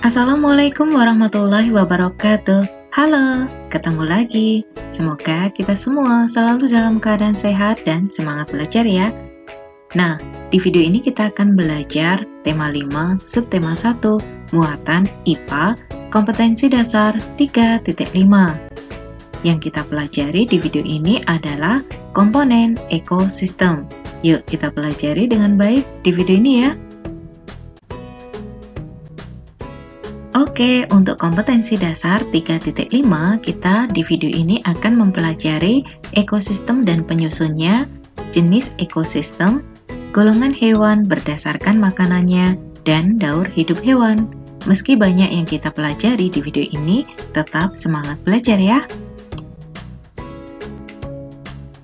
Assalamualaikum warahmatullahi wabarakatuh. Halo, ketemu lagi. Semoga kita semua selalu dalam keadaan sehat dan semangat belajar ya. Nah, di video ini kita akan belajar tema 5, subtema 1, muatan IPA, kompetensi dasar 3.5. Yang kita pelajari di video ini adalah komponen ekosistem. Yuk kita pelajari dengan baik di video ini ya. Oke, untuk kompetensi dasar 3.5, kita di video ini akan mempelajari ekosistem dan penyusunnya, jenis ekosistem, golongan hewan berdasarkan makanannya, dan daur hidup hewan. Meski banyak yang kita pelajari di video ini, tetap semangat belajar ya.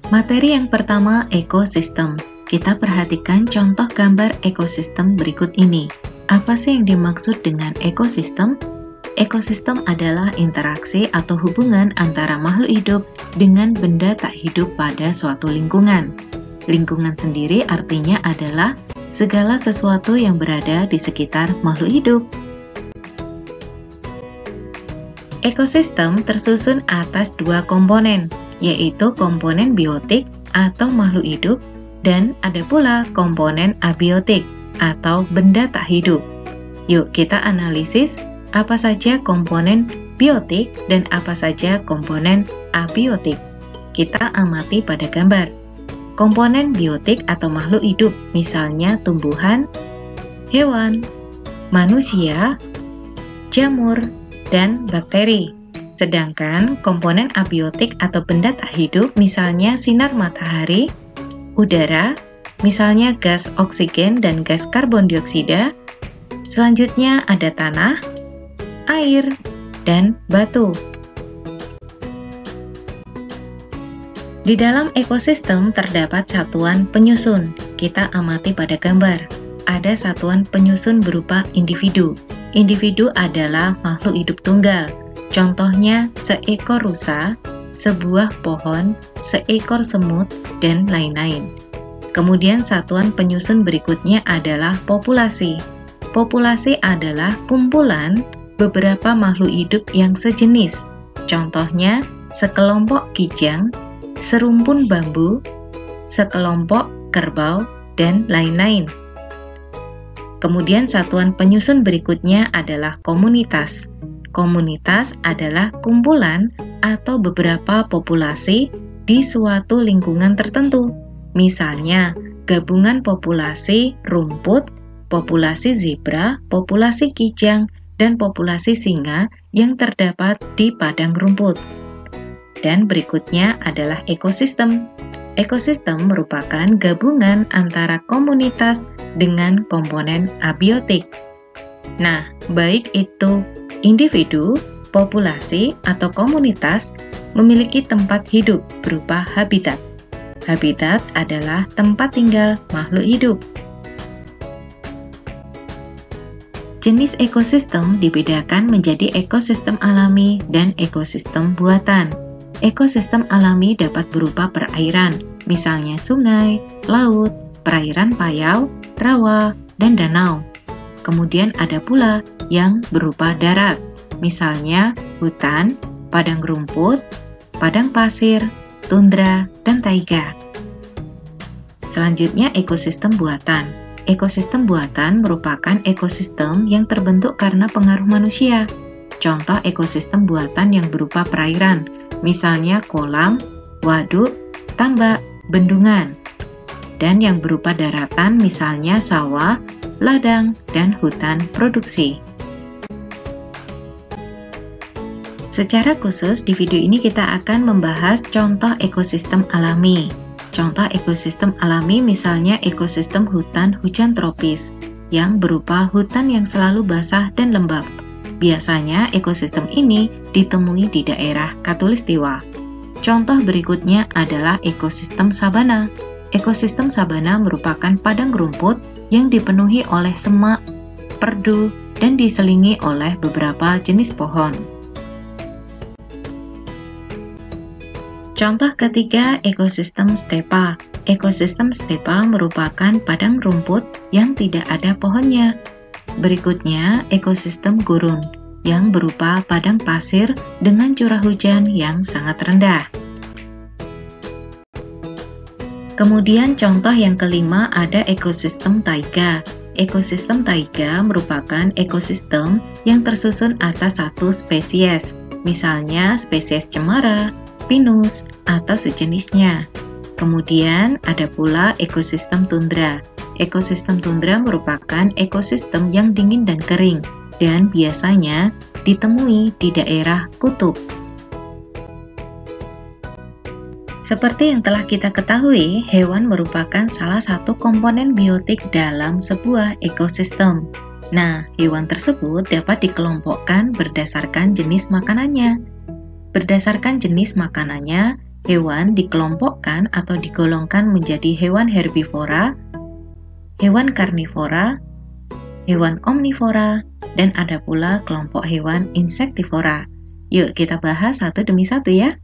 Materi yang pertama, ekosistem. Kita perhatikan contoh gambar ekosistem berikut ini. Apa sih yang dimaksud dengan ekosistem? Ekosistem adalah interaksi atau hubungan antara makhluk hidup dengan benda tak hidup pada suatu lingkungan. Lingkungan sendiri artinya adalah segala sesuatu yang berada di sekitar makhluk hidup. Ekosistem tersusun atas dua komponen, yaitu komponen biotik atau makhluk hidup, dan ada pula komponen abiotik atau benda tak hidup. Yuk kita analisis apa saja komponen biotik dan apa saja komponen abiotik. Kita amati pada gambar. Komponen biotik atau makhluk hidup, misalnya tumbuhan, hewan, manusia, jamur, dan bakteri. Sedangkan komponen abiotik atau benda tak hidup, misalnya sinar matahari, udara, misalnya gas oksigen dan gas karbon dioksida. Selanjutnya ada tanah, air, dan batu. Di dalam ekosistem terdapat satuan penyusun. Kita amati pada gambar. Ada satuan penyusun berupa individu. Individu adalah makhluk hidup tunggal. Contohnya seekor rusa, sebuah pohon, seekor semut, dan lain-lain. Kemudian satuan penyusun berikutnya adalah populasi. Populasi adalah kumpulan beberapa makhluk hidup yang sejenis. Contohnya sekelompok kijang, serumpun bambu, sekelompok kerbau, dan lain-lain. Kemudian satuan penyusun berikutnya adalah komunitas. Komunitas adalah kumpulan atau beberapa populasi di suatu lingkungan tertentu. Misalnya, gabungan populasi rumput, populasi zebra, populasi kijang, dan populasi singa yang terdapat di padang rumput. Dan berikutnya adalah ekosistem. Ekosistem merupakan gabungan antara komunitas dengan komponen abiotik. Nah, baik itu individu, populasi, atau komunitas memiliki tempat hidup berupa habitat. Habitat adalah tempat tinggal makhluk hidup. Jenis ekosistem dibedakan menjadi ekosistem alami dan ekosistem buatan. Ekosistem alami dapat berupa perairan, misalnya sungai, laut, perairan payau, rawa, dan danau. Kemudian ada pula yang berupa darat, misalnya hutan, padang rumput, padang pasir, tundra, dan taiga. Selanjutnya ekosistem buatan. Ekosistem buatan merupakan ekosistem yang terbentuk karena pengaruh manusia. Contoh ekosistem buatan yang berupa perairan, misalnya kolam, waduk, tambak, bendungan. Dan yang berupa daratan, misalnya sawah, ladang, dan hutan produksi. Secara khusus, di video ini kita akan membahas contoh ekosistem alami. Contoh ekosistem alami misalnya ekosistem hutan hujan tropis, yang berupa hutan yang selalu basah dan lembab. Biasanya ekosistem ini ditemui di daerah Khatulistiwa. Contoh berikutnya adalah ekosistem sabana. Ekosistem sabana merupakan padang rumput yang dipenuhi oleh semak, perdu, dan diselingi oleh beberapa jenis pohon. Contoh ketiga, ekosistem stepa. Ekosistem stepa merupakan padang rumput yang tidak ada pohonnya. Berikutnya, ekosistem gurun yang berupa padang pasir dengan curah hujan yang sangat rendah. Kemudian contoh yang kelima ada ekosistem taiga. Ekosistem taiga merupakan ekosistem yang tersusun atas satu spesies, misalnya spesies cemara, pinus, atau sejenisnya. Kemudian ada pula ekosistem tundra. Ekosistem tundra merupakan ekosistem yang dingin dan kering, dan biasanya ditemui di daerah kutub. Seperti yang telah kita ketahui, hewan merupakan salah satu komponen biotik dalam sebuah ekosistem. Nah, hewan tersebut dapat dikelompokkan berdasarkan jenis makanannya. Berdasarkan jenis makanannya, hewan dikelompokkan atau digolongkan menjadi hewan herbivora, hewan karnivora, hewan omnivora, dan ada pula kelompok hewan insektivora. Yuk kita bahas satu demi satu ya.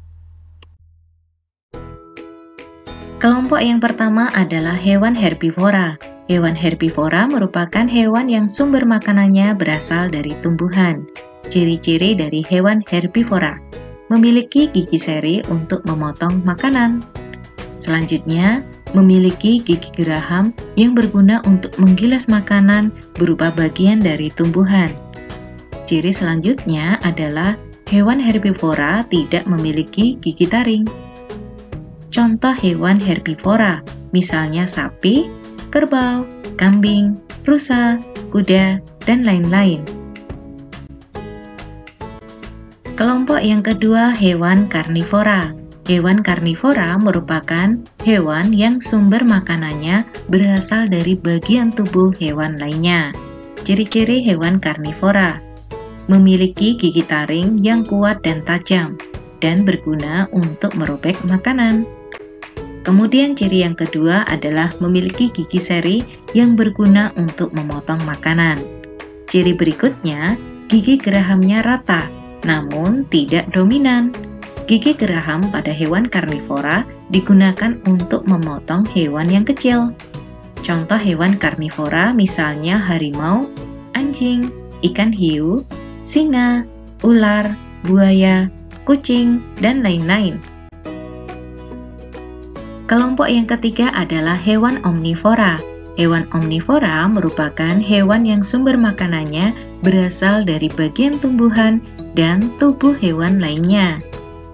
Kelompok yang pertama adalah hewan herbivora. Hewan herbivora merupakan hewan yang sumber makanannya berasal dari tumbuhan. Ciri-ciri dari hewan herbivora: memiliki gigi seri untuk memotong makanan. Selanjutnya, memiliki gigi geraham yang berguna untuk menggilas makanan berupa bagian dari tumbuhan. Ciri selanjutnya adalah hewan herbivora tidak memiliki gigi taring. Contoh hewan herbivora, misalnya sapi, kerbau, kambing, rusa, kuda, dan lain-lain. Kelompok yang kedua, hewan karnivora. Hewan karnivora merupakan hewan yang sumber makanannya berasal dari bagian tubuh hewan lainnya. Ciri-ciri hewan karnivora: memiliki gigi taring yang kuat dan tajam, dan berguna untuk merobek makanan. Kemudian ciri yang kedua adalah memiliki gigi seri yang berguna untuk memotong makanan. Ciri berikutnya, gigi gerahamnya rata, namun tidak dominan. Gigi geraham pada hewan karnivora digunakan untuk memotong hewan yang kecil. Contoh hewan karnivora misalnya harimau, anjing, ikan hiu, singa, ular, buaya, kucing, dan lain-lain. Kelompok yang ketiga adalah hewan omnivora. Hewan omnivora merupakan hewan yang sumber makanannya berasal dari bagian tumbuhan dan tubuh hewan lainnya.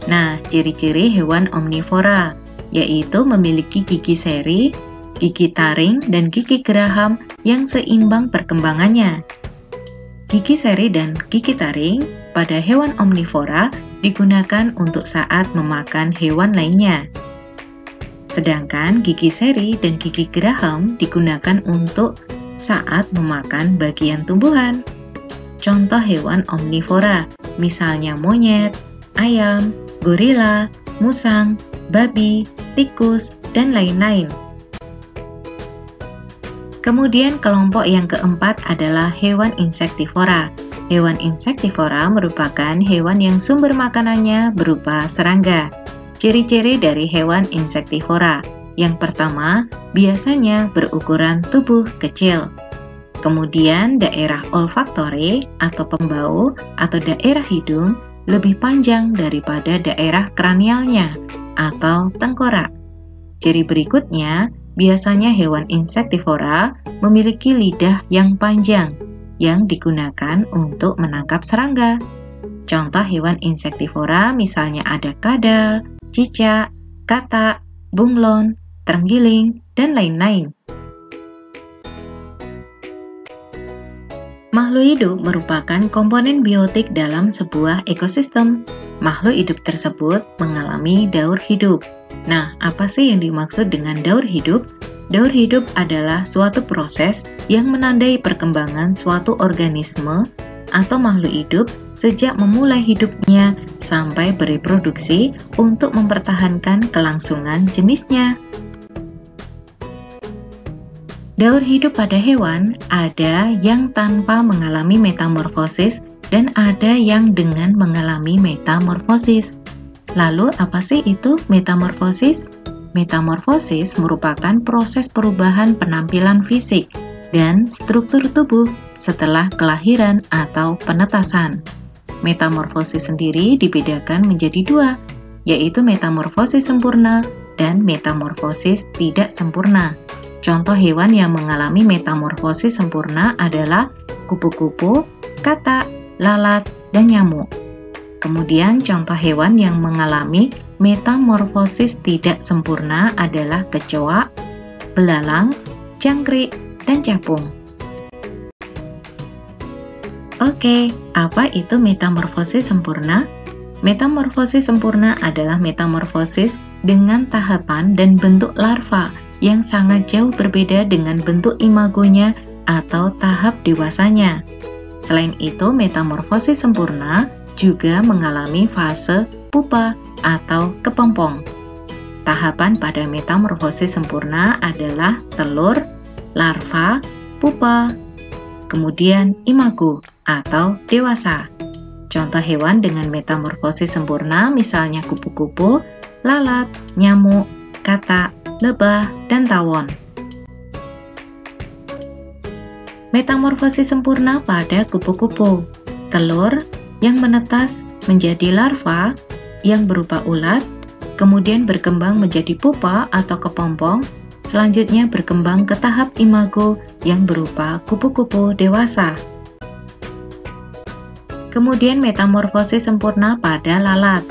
Nah, ciri-ciri hewan omnivora yaitu memiliki gigi seri, gigi taring, dan gigi geraham yang seimbang perkembangannya. Gigi seri dan gigi taring pada hewan omnivora digunakan untuk saat memakan hewan lainnya. Sedangkan gigi seri dan gigi geraham digunakan untuk saat memakan bagian tumbuhan. Contoh hewan omnivora, misalnya monyet, ayam, gorila, musang, babi, tikus, dan lain-lain. Kemudian kelompok yang keempat adalah hewan insektivora. Hewan insektivora merupakan hewan yang sumber makanannya berupa serangga. Ciri-ciri dari hewan insektivora: yang pertama, biasanya berukuran tubuh kecil. Kemudian daerah olfaktore atau pembau atau daerah hidung lebih panjang daripada daerah kranialnya atau tengkorak. Ciri berikutnya, biasanya hewan insektivora memiliki lidah yang panjang yang digunakan untuk menangkap serangga. Contoh hewan insektivora misalnya ada kadal, cicak, katak, bunglon, terenggiling, dan lain-lain. Makhluk hidup merupakan komponen biotik dalam sebuah ekosistem. Makhluk hidup tersebut mengalami daur hidup. Nah, apa sih yang dimaksud dengan daur hidup? Daur hidup adalah suatu proses yang menandai perkembangan suatu organisme atau makhluk hidup sejak memulai hidupnya sampai bereproduksi untuk mempertahankan kelangsungan jenisnya. Daur hidup pada hewan ada yang tanpa mengalami metamorfosis dan ada yang dengan mengalami metamorfosis. Lalu apa sih itu metamorfosis? Metamorfosis merupakan proses perubahan penampilan fisik dan struktur tubuh setelah kelahiran atau penetasan. Metamorfosis sendiri dibedakan menjadi dua, yaitu metamorfosis sempurna dan metamorfosis tidak sempurna. Contoh hewan yang mengalami metamorfosis sempurna adalah kupu-kupu, katak, lalat, dan nyamuk. Kemudian contoh hewan yang mengalami metamorfosis tidak sempurna adalah kecoa, belalang, jangkrik, dan capung. Oke, apa itu metamorfosis sempurna? Metamorfosis sempurna adalah metamorfosis dengan tahapan dan bentuk larva yang sangat jauh berbeda dengan bentuk imagonya atau tahap dewasanya. Selain itu, metamorfosis sempurna juga mengalami fase pupa atau kepompong. Tahapan pada metamorfosis sempurna adalah telur, larva, pupa, kemudian imago atau dewasa. Contoh hewan dengan metamorfosis sempurna misalnya kupu-kupu, lalat, nyamuk, katak, lebah, dan tawon. Metamorfosis sempurna pada kupu-kupu. Telur yang menetas menjadi larva yang berupa ulat, kemudian berkembang menjadi pupa atau kepompong, selanjutnya berkembang ke tahap imago yang berupa kupu-kupu dewasa. Kemudian metamorfosis sempurna pada lalat.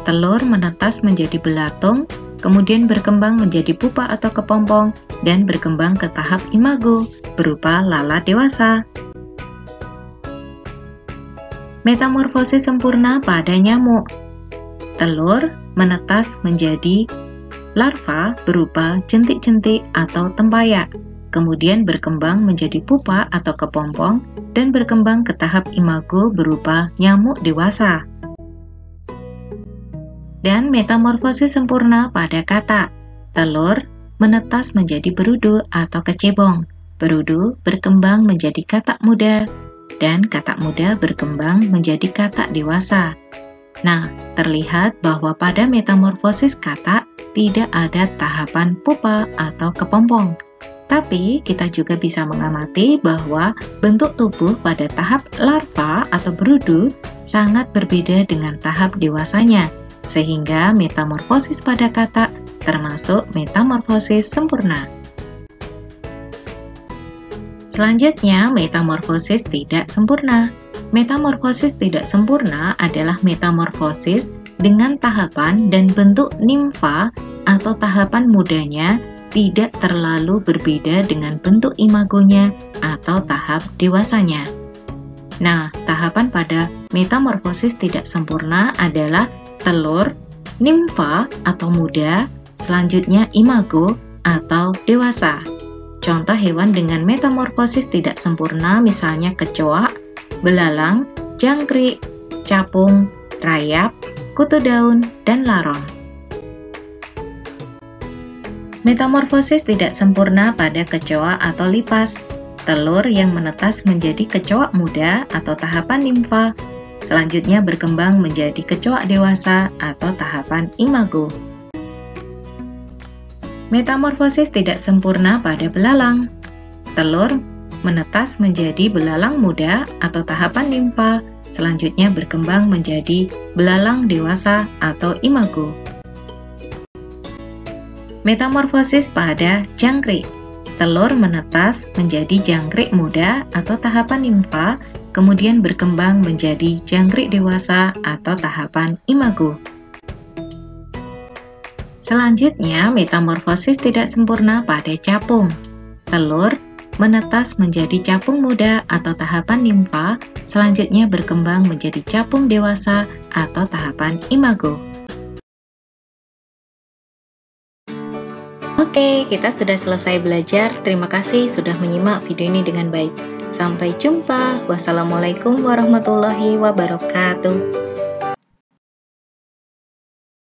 Telur menetas menjadi belatung, kemudian berkembang menjadi pupa atau kepompong, dan berkembang ke tahap imago berupa lalat dewasa. Metamorfosis sempurna pada nyamuk. Telur menetas menjadi larva berupa jentik-jentik atau tempayak, kemudian berkembang menjadi pupa atau kepompong, dan berkembang ke tahap imago berupa nyamuk dewasa. Dan metamorfosis sempurna pada katak. Telur menetas menjadi berudu atau kecebong. Berudu berkembang menjadi katak muda, dan katak muda berkembang menjadi katak dewasa. Nah, terlihat bahwa pada metamorfosis katak tidak ada tahapan pupa atau kepompong. Tapi, kita juga bisa mengamati bahwa bentuk tubuh pada tahap larva atau berudu sangat berbeda dengan tahap dewasanya, sehingga metamorfosis pada katak termasuk metamorfosis sempurna. Selanjutnya, metamorfosis tidak sempurna. Metamorfosis tidak sempurna adalah metamorfosis dengan tahapan dan bentuk nimfa atau tahapan mudanya tidak terlalu berbeda dengan bentuk imagonya atau tahap dewasanya. Nah, tahapan pada metamorfosis tidak sempurna adalah telur, nimfa atau muda, selanjutnya imago atau dewasa. Contoh hewan dengan metamorfosis tidak sempurna misalnya kecoa, belalang, jangkrik, capung, rayap, kutu daun, dan laron. Metamorfosis tidak sempurna pada kecoa atau lipas. Telur yang menetas menjadi kecoa muda atau tahapan nimfa, selanjutnya berkembang menjadi kecoa dewasa atau tahapan imago. Metamorfosis tidak sempurna pada belalang. Telur menetas menjadi belalang muda atau tahapan nimfa, selanjutnya berkembang menjadi belalang dewasa atau imago. Metamorfosis pada jangkrik. Telur menetas menjadi jangkrik muda atau tahapan nimfa, kemudian berkembang menjadi jangkrik dewasa atau tahapan imago. Selanjutnya, metamorfosis tidak sempurna pada capung. Telur menetas menjadi capung muda atau tahapan nimfa, selanjutnya berkembang menjadi capung dewasa atau tahapan imago. Oke, kita sudah selesai belajar. Terima kasih sudah menyimak video ini dengan baik. Sampai jumpa. Wassalamualaikum warahmatullahi wabarakatuh.